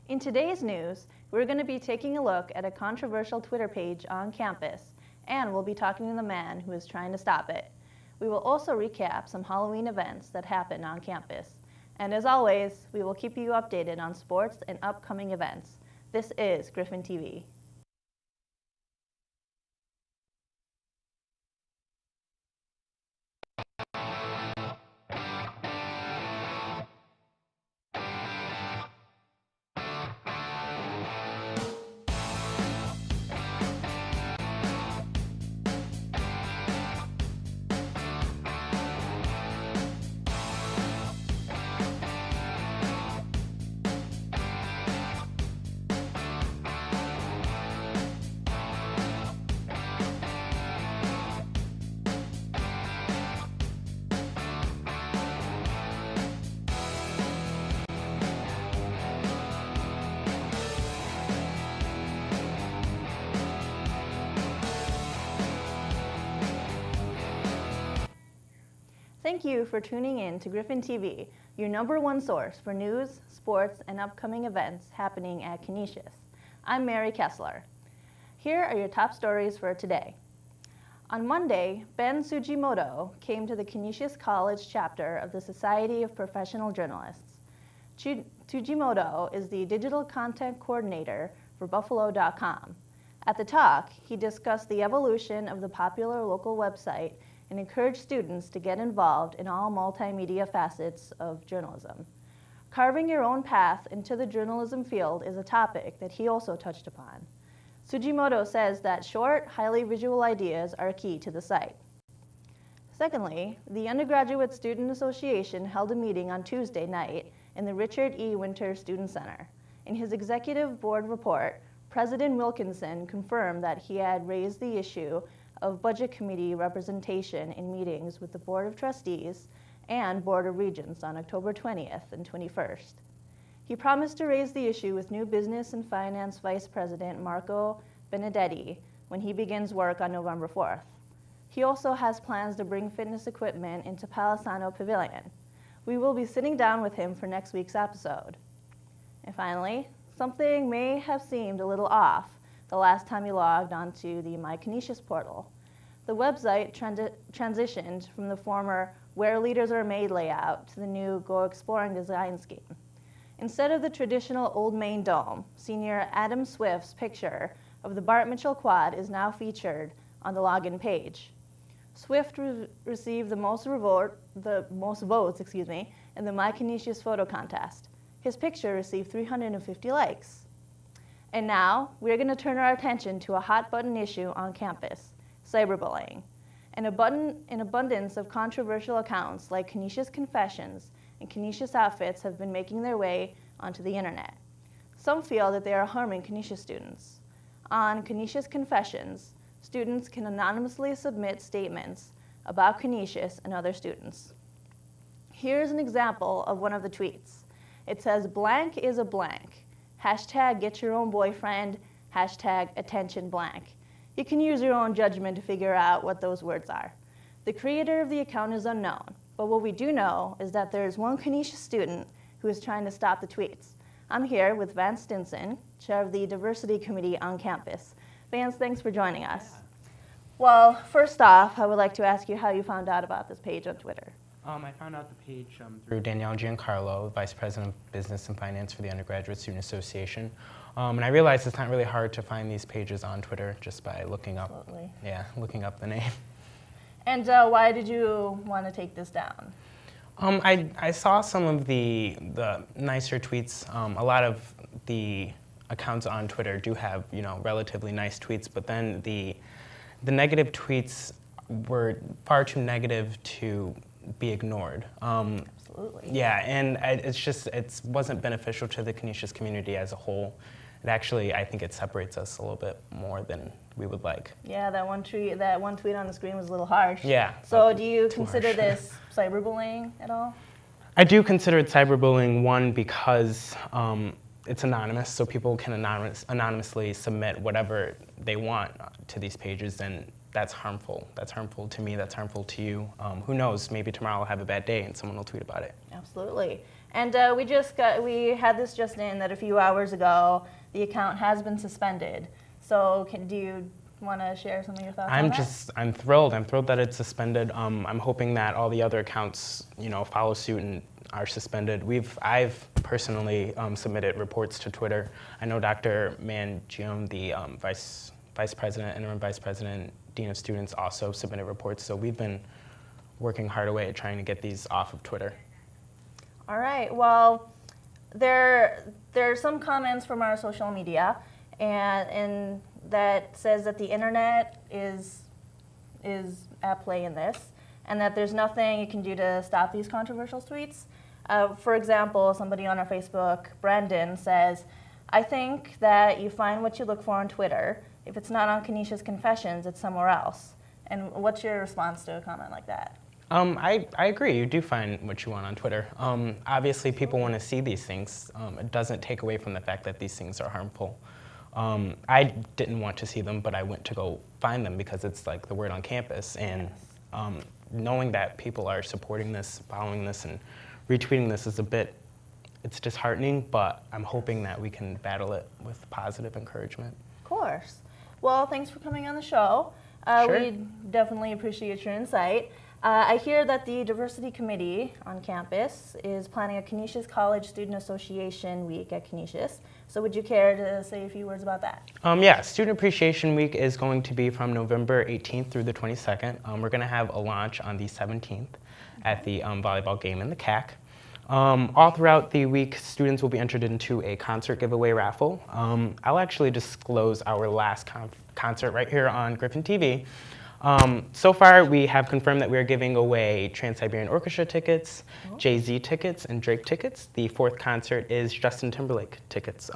In today's news, we're going to be taking a look at a controversial Twitter page on campus, and we'll be talking to the man who is trying to stop it. We will also recap some Halloween events that happened on campus. And as always, we will keep you updated on sports and upcoming events. This is Griffin TV. Thank you for tuning in to Griffin TV, your #1 source for news, sports, and upcoming events happening at Canisius. I'm Mary Kessler. Here are your top stories for today. On Monday, Ben Sugimoto came to the Canisius College chapter of the Society of Professional Journalists. Sugimoto is the digital content coordinator for Buffalo.com. At the talk, he discussed the evolution of the popular local website and encourage students to get involved in all multimedia facets of journalism. Carving your own path into the journalism field is a topic that he also touched upon. Sugimoto says that short, highly visual ideas are key to the site. Secondly, the Undergraduate Student Association held a meeting on Tuesday night in the Richard E. Winter Student Center. In his executive board report, President Wilkinson confirmed that he had raised the issue of Budget Committee representation in meetings with the Board of Trustees and Board of Regents on October 20th and 21st. He promised to raise the issue with new Business and Finance Vice President Marco Benedetti when he begins work on November 4th. He also has plans to bring fitness equipment into Palisano Pavilion. We will be sitting down with him for next week's episode. And finally, something may have seemed a little off the last time you logged onto the My Canisius portal. The website transitioned from the former Where Leaders Are Made layout to the new Go Exploring design scheme. Instead of the traditional old main dome, senior Adam Swift's picture of the Bart Mitchell Quad is now featured on the login page. Swift received the most votes in the My Canisius photo contest. His picture received 350 likes. And now, we're going to turn our attention to a hot button issue on campus, cyberbullying. An abundance of controversial accounts like Canisius Confessions and Canisius Outfits have been making their way onto the internet. Some feel that they are harming Canisius students. On Canisius Confessions, students can anonymously submit statements about Canisius and other students. Here's an example of one of the tweets. It says, "Blank is a blank. Hashtag get your own boyfriend, hashtag attention blank." You can use your own judgment to figure out what those words are. The creator of the account is unknown, but what we do know is that there is one Canisius student who is trying to stop the tweets. I'm here with Vance Stinson, chair of the Diversity Committee on campus. Vance, thanks for joining us. Yeah. Well, first off, I would like to ask you how you found out about this page on Twitter. I found out the page through Danielle Giancarlo, Vice President of Business and Finance for the Undergraduate Student Association. And I realized it's not really hard to find these pages on Twitter just by looking up, looking up the name. And why did you want to take this down? I saw some of the nicer tweets. A lot of the accounts on Twitter do have relatively nice tweets, but then the negative tweets were far too negative to be ignored. Absolutely. Yeah, and it wasn't beneficial to the Canisius community as a whole. It actually, I think it separates us a little bit more than we would like. Yeah, that one tweet on the screen was a little harsh. Yeah. So do you consider this cyberbullying at all? I do consider it cyberbullying, one, because it's anonymous, so people can anonymously submit whatever they want to these pages, and that's harmful. That's harmful to me, that's harmful to you. Who knows, maybe tomorrow I'll have a bad day and someone will tweet about it. Absolutely. And we had this just in that a few hours ago, the account has been suspended. So do you want to share some of your thoughts on that? I'm thrilled. I'm thrilled that it's suspended. I'm hoping that all the other accounts, follow suit and are suspended. I've personally submitted reports to Twitter. I know Dr. Mangione, the vice president, interim vice president, dean of students, also submitted reports. So we've been working hard away at trying to get these off of Twitter. All right. Well, there are some comments from our social media, and that says that the internet is at play in this, and that there's nothing you can do to stop these controversial tweets. For example, somebody on our Facebook, Brandon, says, "I think that you find what you look for on Twitter. If it's not on Kenesha's Confessions, it's somewhere else." And what's your response to a comment like that? I agree. You do find what you want on Twitter. Obviously, people want to see these things. It doesn't take away from the fact that these things are harmful. I didn't want to see them, but I went to go find them because it's like the word on campus. And knowing that people are supporting this, following this, and retweeting this is it's disheartening, but I'm hoping that we can battle it with positive encouragement. Of course. Well, thanks for coming on the show. Sure. We definitely appreciate your insight. I hear that the Diversity Committee on campus is planning a Canisius College Student Association Week at Canisius. So would you care to say a few words about that? Yeah, Student Appreciation Week is going to be from November 18th through the 22nd. We're going to have a launch on the 17th at the volleyball game in the CAC. All throughout the week, students will be entered into a concert giveaway raffle. I'll actually disclose our last concert right here on Griffin TV. So far, we have confirmed that we are giving away Trans-Siberian Orchestra tickets, Jay-Z tickets, and Drake tickets. The fourth concert is Justin Timberlake tickets.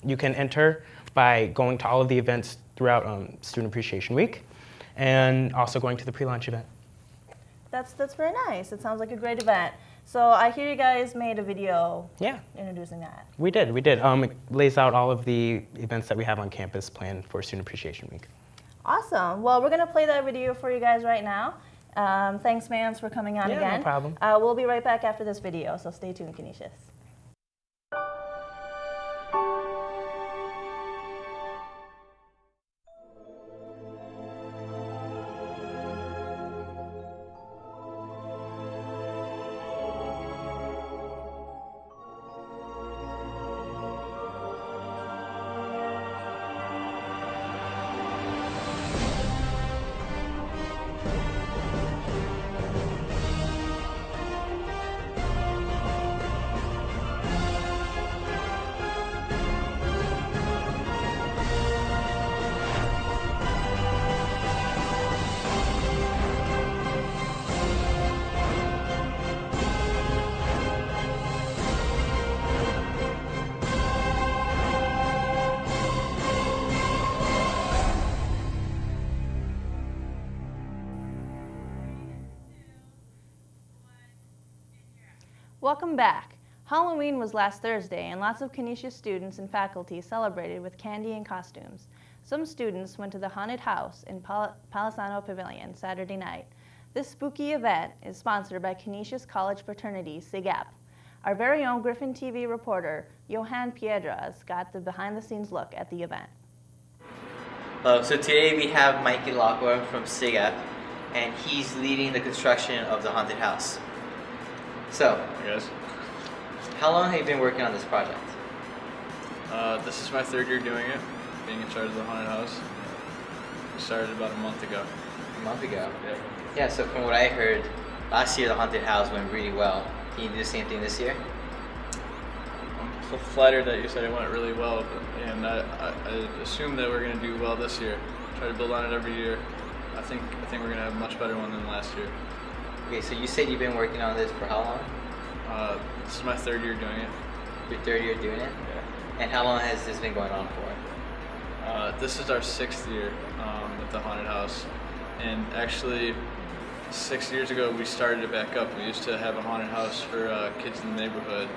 You can enter by going to all of the events throughout Student Appreciation Week and also going to the pre-launch event. That's very nice. It sounds like a great event. So I hear you guys made a video introducing that. We did. It lays out all of the events that we have on campus planned for Student Appreciation Week. Awesome. Well, we're going to play that video for you guys right now. Thanks, Mans, for coming on again. No problem. We'll be right back after this video, so stay tuned, Canisius. Welcome back. Halloween was last Thursday, and lots of Canisius students and faculty celebrated with candy and costumes. Some students went to the haunted house in Palisano Pavilion Saturday night. This spooky event is sponsored by Canisius College fraternity, SIGAP. Our very own Griffin TV reporter, Johan Piedras, got the behind-the-scenes look at the event. So today we have Mikey Lockwood from SIGAP, and he's leading the construction of the haunted house. So, Yes. how long have you been working on this project? This is my third year doing it, being in charge of the haunted house. We started about a month ago. A month ago. Yeah. Yeah, so from what I heard, last year the haunted house went really well. Can you do the same thing this year? I'm so flattered that you said it went really well, and I assume that we're going to do well this year. Try to build on it every year. I think we're going to have a much better one than last year. Okay, so you said you've been working on this for how long? This is my third year doing it. Your third year doing it? Yeah. And how long has this been going on for? This is our 6th year with the haunted house, and actually 6 years ago we started it back up. We used to have a haunted house for kids in the neighborhood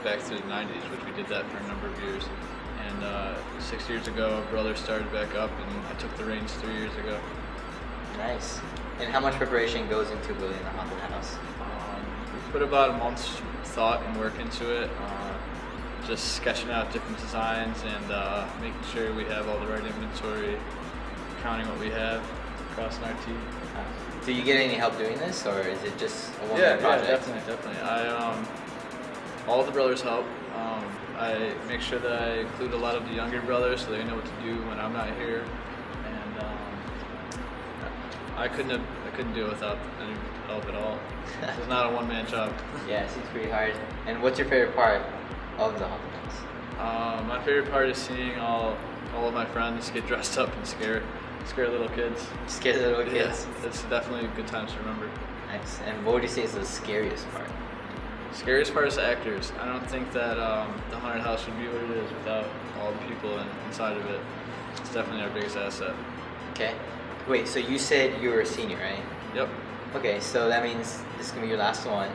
back through the 90s, which we did that for a number of years. And 6 years ago, a brother started back up, and I took the reins 3 years ago. Nice. And how much preparation goes into building a haunted house? we put about a month's thought and work into it, just sketching out different designs and making sure we have all the right inventory, counting what we have, crossing our T. Do you get any help doing this, or is it just a one-man project? Yeah, definitely. All the brothers help. I make sure that I include a lot of the younger brothers so they know what to do when I'm not here, and I couldn't do it without any help at all. It's not a one-man job. Yeah, it seems pretty hard. And what's your favorite part of the haunted house? My favorite part is seeing all of my friends get dressed up and scare little kids. Scare the little kids? Yeah, it's definitely good times to remember. Nice. And what would you say is the scariest part? Scariest part is the actors. I don't think that the haunted house would be what it is without all the people inside of it. It's definitely our biggest asset. Okay. Wait, so you said you were a senior, right? Yep. Okay, so that means this is going to be your last one.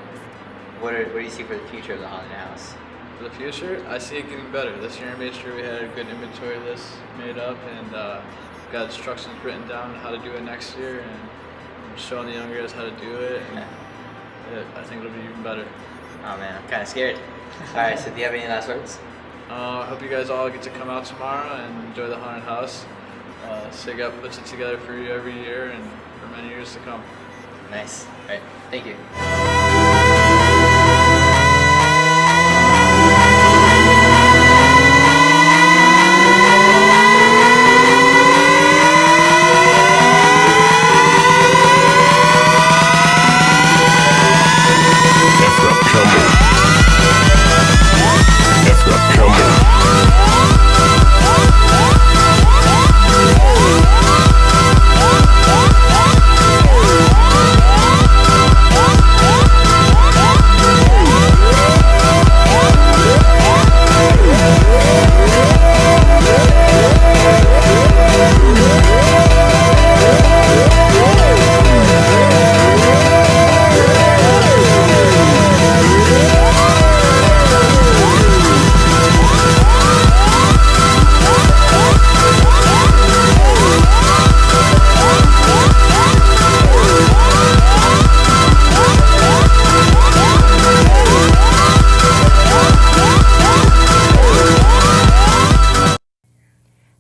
What do you see for the future of the haunted house? For the future, I see it getting better. This year I made sure we had a good inventory list made up and got instructions written down on how to do it next year, and I'm showing the younger guys how to do it, and I think it'll be even better. Oh man, I'm kind of scared. Alright, so do you have any last words? I hope you guys all get to come out tomorrow and enjoy the haunted house. SIGA puts it together for you every year and for many years to come. Nice. Alright, thank you.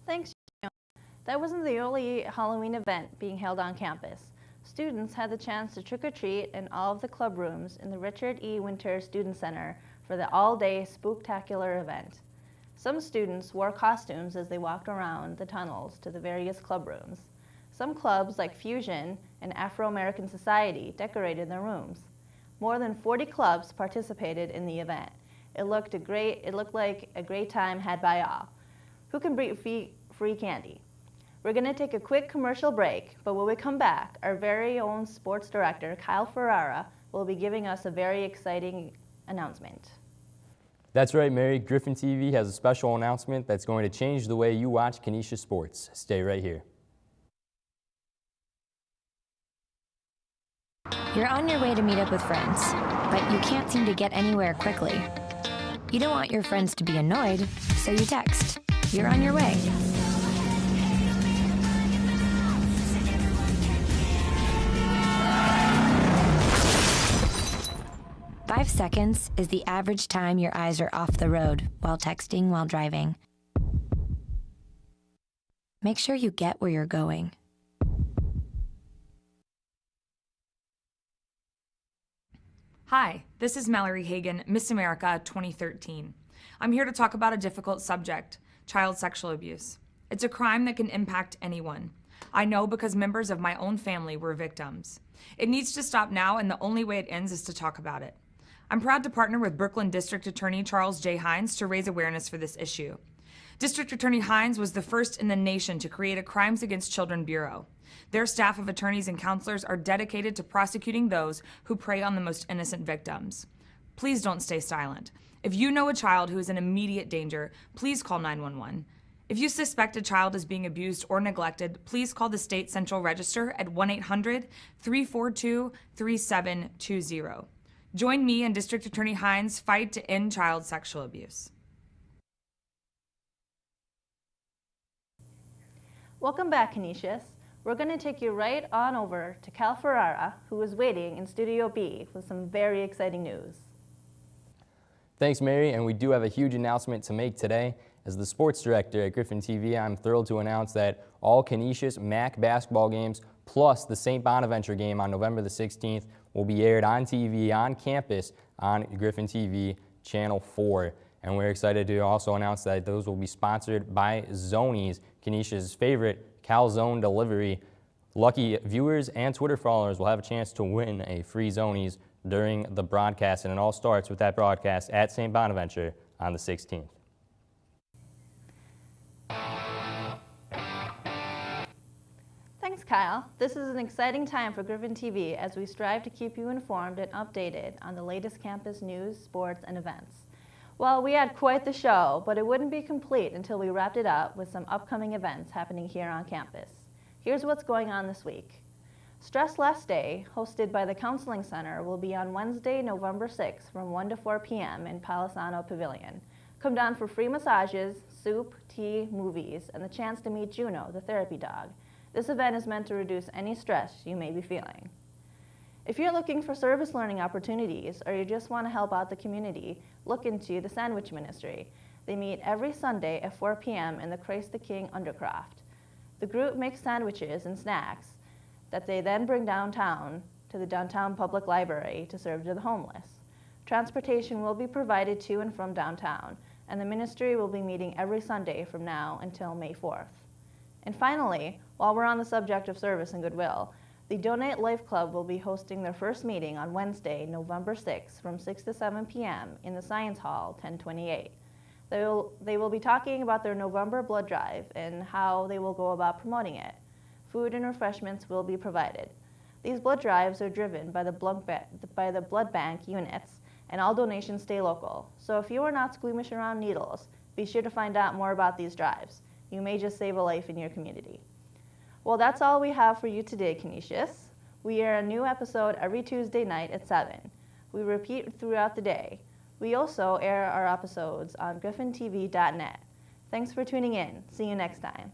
Thanks. That wasn't the only Halloween event being held on campus. Students had the chance to trick-or-treat in all of the club rooms in the Richard E. Winter Student Center for the all-day spooktacular event. Some students wore costumes as they walked around the tunnels to the various club rooms. Some clubs, like Fusion and Afro-American Society, decorated their rooms. More than 40 clubs participated in the event. It looked like a great time had by all. Who can bring free candy? We're going to take a quick commercial break, but when we come back, our very own sports director, Kyle Ferrara, will be giving us a very exciting announcement. That's right, Mary. Griffin TV has a special announcement that's going to change the way you watch Canisius sports. Stay right here. You're on your way to meet up with friends, but you can't seem to get anywhere quickly. You don't want your friends to be annoyed, so you text. You're on your way. Five seconds is the average time your eyes are off the road while texting while driving. Make sure you get where you're going. Hi, this is Mallory Hagan, Miss America 2013. I'm here to talk about a difficult subject, child sexual abuse. It's a crime that can impact anyone. I know because members of my own family were victims. It needs to stop now, and the only way it ends is to talk about it. I'm proud to partner with Brooklyn District Attorney Charles J. Hines to raise awareness for this issue. District Attorney Hines was the first in the nation to create a Crimes Against Children Bureau. Their staff of attorneys and counselors are dedicated to prosecuting those who prey on the most innocent victims. Please don't stay silent. If you know a child who is in immediate danger, please call 911. If you suspect a child is being abused or neglected, please call the State Central Register at 1-800-342-3720. Join me and District Attorney Hines' fight to end child sexual abuse. Welcome back, Canisius. We're going to take you right on over to Cal Ferrara, who is waiting in Studio B with some very exciting news. Thanks, Mary, and we do have a huge announcement to make today. As the sports director at Griffin TV, I'm thrilled to announce that all Canisius MAC basketball games plus the St. Bonaventure game on November the 16th will be aired on TV on campus on Griffin TV Channel 4. And we're excited to also announce that those will be sponsored by Zonies, Canisius' favorite calzone delivery. Lucky viewers and Twitter followers will have a chance to win a free Zonies during the broadcast, and it all starts with that broadcast at St. Bonaventure on the 16th. Thanks, Kyle. This is an exciting time for Griffin TV as we strive to keep you informed and updated on the latest campus news, sports, and events. Well, we had quite the show, but it wouldn't be complete until we wrapped it up with some upcoming events happening here on campus. Here's what's going on this week. Stress Less Day, hosted by the Counseling Center, will be on Wednesday, November 6th from 1 to 4 p.m. in Palisano Pavilion. Come down for free massages, soup, tea, movies, and the chance to meet Juno, the therapy dog. This event is meant to reduce any stress you may be feeling. If you're looking for service learning opportunities or you just want to help out the community, look into the Sandwich Ministry. They meet every Sunday at 4 p.m. in the Christ the King Undercroft. The group makes sandwiches and snacks that they then bring downtown to the downtown public library to serve to the homeless. Transportation will be provided to and from downtown, and the ministry will be meeting every Sunday from now until May 4th. And finally, while we're on the subject of service and goodwill, the Donate Life Club will be hosting their first meeting on Wednesday, November 6th from 6 to 7 p.m. in the Science Hall, 1028. They will be talking about their November blood drive and how they will go about promoting it. Food and refreshments will be provided. These blood drives are driven by the blood bank units, and all donations stay local. So if you are not squeamish around needles, be sure to find out more about these drives. You may just save a life in your community. Well, that's all we have for you today, Canisius. We air a new episode every Tuesday night at 7. We repeat throughout the day. We also air our episodes on griffintv.net. Thanks for tuning in. See you next time.